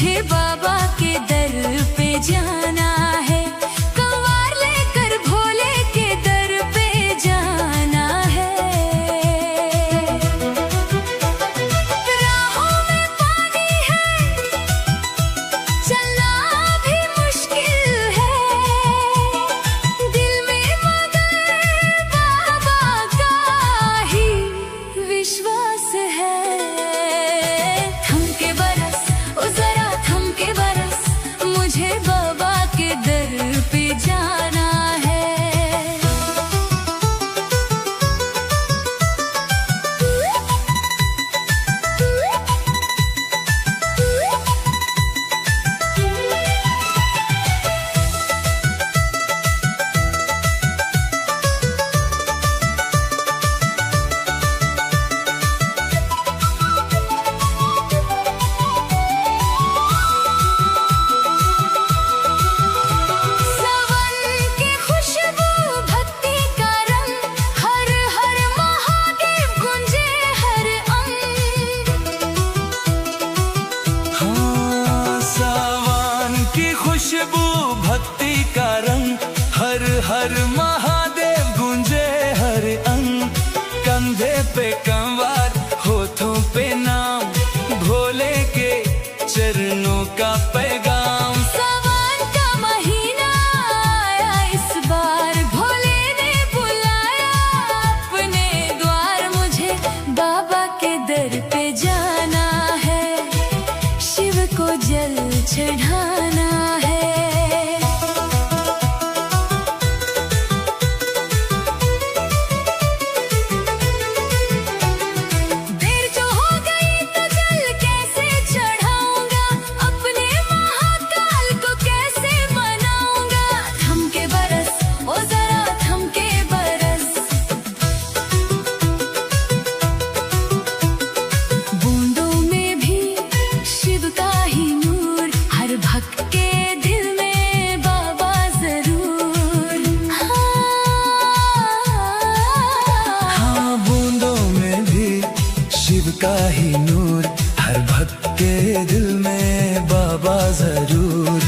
मुझे बाबा के दर पे जाना है, कंवार लेकर भोले के दर पे जाना है। राहों में पानी है, चलना भी मुश्किल है, दिल में मगर बाबा का ही विश्वास है। थम के बरस ओ जरा थम के बरस, मुझे बाबा के दर पे जाना है। सावन की खुशबू भक्ति का रंग, हर हर महादेव गुंजे हर अंग। हाँ, सावन की खुशबू भक्ति का रंग, हर हर महादेव गूंजे हर अंग। कंधे पे कंवार, होठों पे नाम, भोले के चरणों का पैगाम। सावन का महीना आया इस बार, भोले ने बुलाया अपने द्वार। मुझे बाबा के दर पे जाना है, शिव को जल चढ़ाना है। देर जो हो गई तो जल कैसे चढ़ाऊंगा, अपने महाकाल को कैसे मनाऊंगा। थम के बरस ओ जरा थम के बरस, बूंदों में भी शिव का ही नूर, हर भक्त के दिल में बाबा जरूर। हाँ, बूंदों में भी शिव का ही नूर, हर भक्त के दिल में बाबा जरूर।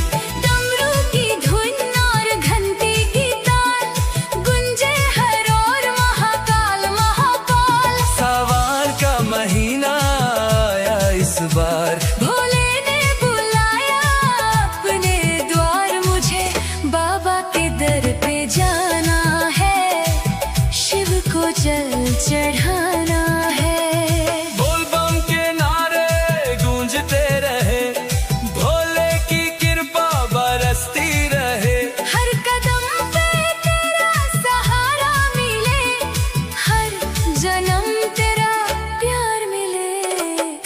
डमरू की धुन और घंटी की ताल, गुंजे हर ओर महाकाल महाकाल। सावन का महीना आया इस बार, भोले ने बुलाया अपने द्वार। मुझे बाबा के दर पे जाना है, शिव को जल चढ़ाना है। बोल बम के नारे गूंजते रहे, भोले की कृपा बरसती रहे। हर कदम पे तेरा सहारा मिले, हर जन्म तेरा प्यार मिले।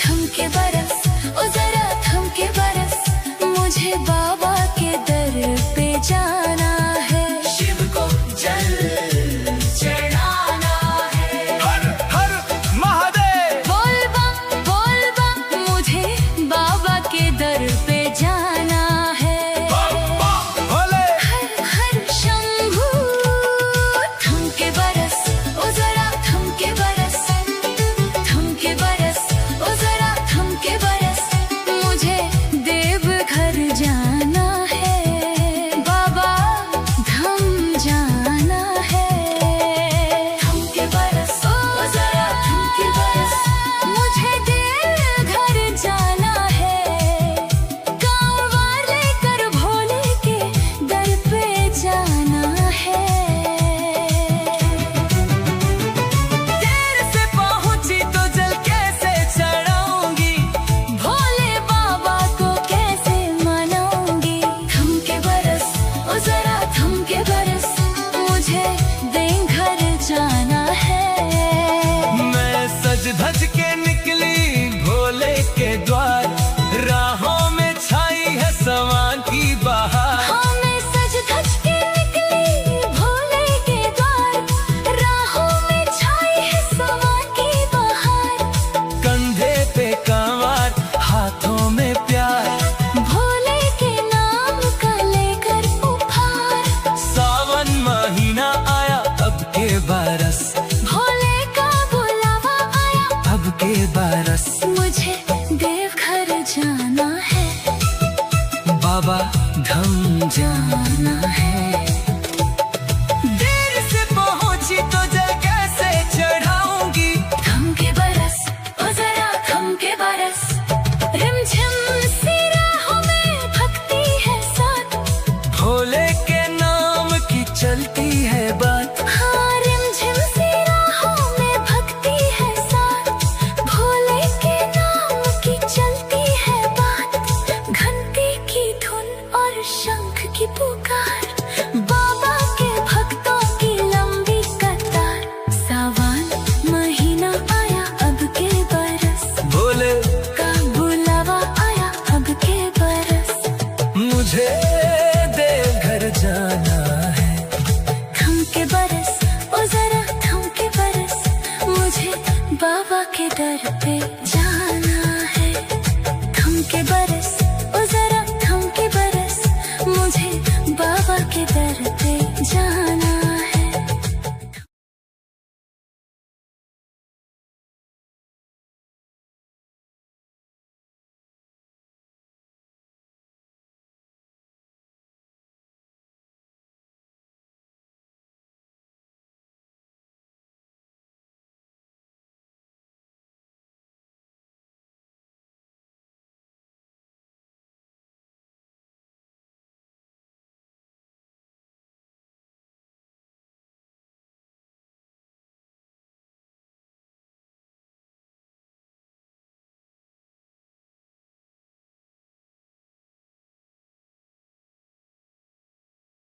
थम के बरस ओ जरा थम के बरस, मुझे बाबा के दर पे जाना है, शिव को जल चढ़ाना है। हर हर महादेव, बोल बम मुझे बाबा के दर पे जाना है। भोले हर हर शंभू। थम के बरस ओ जरा थम के बरस, थम के बरस ओ जरा थम के बरस, मुझे देवघर जाना है, बाबा धाम जाना है। थम के बरस ओ जरा थम के बरस, मुझे देवघर जाना है, कंवार लेकर भोले के दर पे जाना है। देर से पहुंची तो जल कैसे चढ़ाऊंगी, भोले बाबा को कैसे मनाऊंगी। थम के बरस ओ जरा थम के बरस, मुझे देवघर जाना है। मैं सज धज के निकली भोले के द्वार, राहों में छाई है सवान की बहार। हाँ, मैं सज धज के निकली भोले के द्वार, राहों में छाई है सवा की बहार। कंधे पे कंवार, हाथों में प्यार, भोले के नाम का लेकर उपहार। सावन महीना आया अब के बरस, भोले का बुलावा आया अब के बरस। मुझे देवघर जाना है। बाबा धाम जाना है।